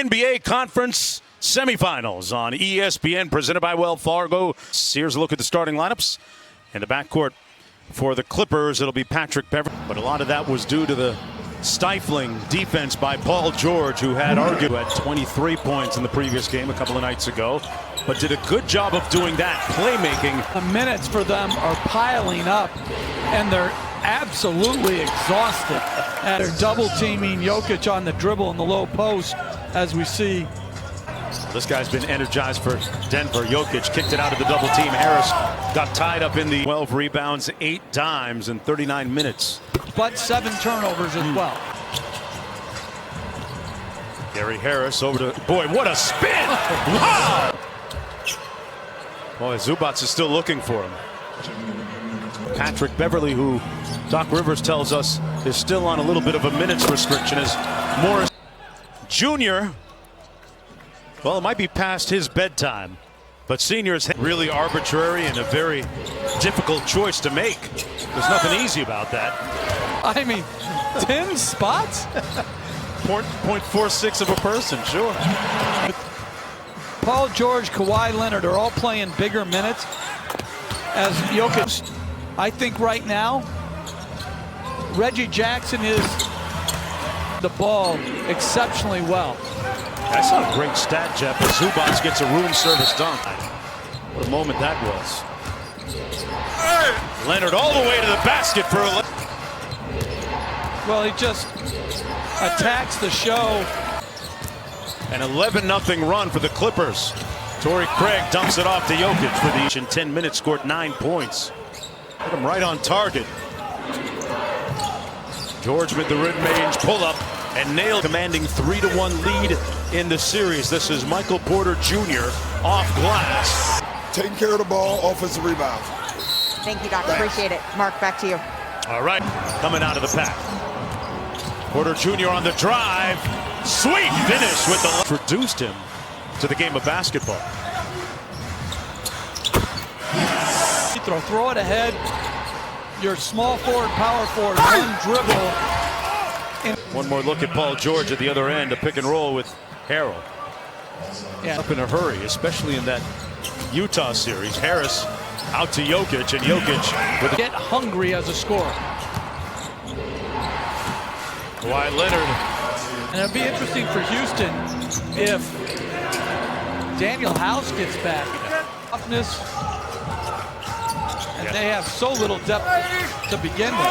NBA Conference semifinals on ESPN, presented by Wells Fargo. Here's a look at the starting lineups. In the backcourt for the Clippers, it'll be Patrick Beverley. But a lot of that was due to the stifling defense by Paul George, who had 23 points in the previous game a couple of nights ago, but did a good job of doing that, playmaking. The minutes for them are piling up, and they're absolutely exhausted. And they're double-teaming Jokic on the dribble in the low post, as we see. This guy's been energized for Denver. Jokic kicked it out of the double team. Harris got tied up in the 12 rebounds, 8 dimes in 39 minutes. But 7 turnovers as well. Gary Harris over to, boy, what a spin! Wow! Boy, Zubac is still looking for him. Patrick Beverley, who Doc Rivers tells us is still on a little bit of a minutes restriction, as Morris Jr., well, it might be past his bedtime, but seniors really arbitrary and a very difficult choice to make. There's nothing easy about that. I mean, 10 spots? 0.46 of a person, sure. Paul George, Kawhi Leonard are all playing bigger minutes as Jokic. I think right now, Reggie Jackson is the ball exceptionally well. I saw a great stat, Jeff, as Zubac gets a room service dunk. What a moment that was. Leonard all the way to the basket for a... Well, he just attacks the show. An 11-0 run for the Clippers. Torrey Craig dumps it off to Jokic for the in 10 minutes, scored 9 points. Put him right on target. George with the mid-range pull-up and nailed, commanding 3-1 lead in the series. This is Michael Porter Jr. off glass. Taking care of the ball, offensive rebound. Thank you, Doc. Appreciate it. Mark, back to you. All right, coming out of the pack. Porter Jr. on the drive. Sweet finish with the... Introduced him to the game of basketball. Throw it ahead. Your small forward, power forward, one dribble. One more look at Paul George at the other end, a pick and roll with Harrell. Yeah. Up in a hurry, especially in that Utah series. Harris out to Jokic, and Jokic with Get hungry as a scorer. Kawhi Leonard. And it'll be interesting for Houston if Daniel House gets back. Toughness. And they have so little depth to begin with.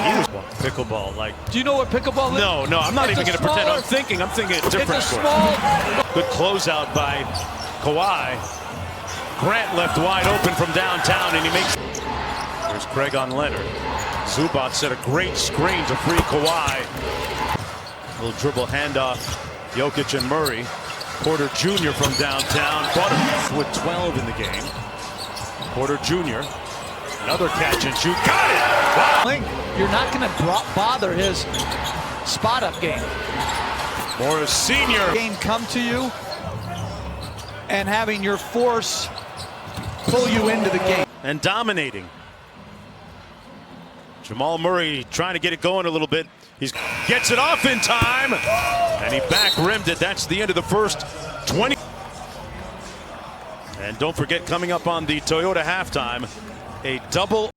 He was pickleball, like. Do you know what pickleball is? No, I'm not even going to pretend. I'm thinking a different It's a sport. small. Good closeout by Kawhi. Grant left wide open from downtown, and he makes. There's Craig on Leonard. Zubac set a great screen to free Kawhi. Little dribble handoff. Jokic and Murray. Porter Jr. from downtown. Bought him with 12 in the game. Porter Jr. Another catch and shoot. Got it! Wow. You're not going to bother his spot-up game. Morris Sr. Game come to you and having your force pull you into the game. And dominating. Jamal Murray trying to get it going a little bit. He gets it off in time, and he back-rimmed it. That's the end of the first 20. And don't forget, coming up on the Toyota halftime, a double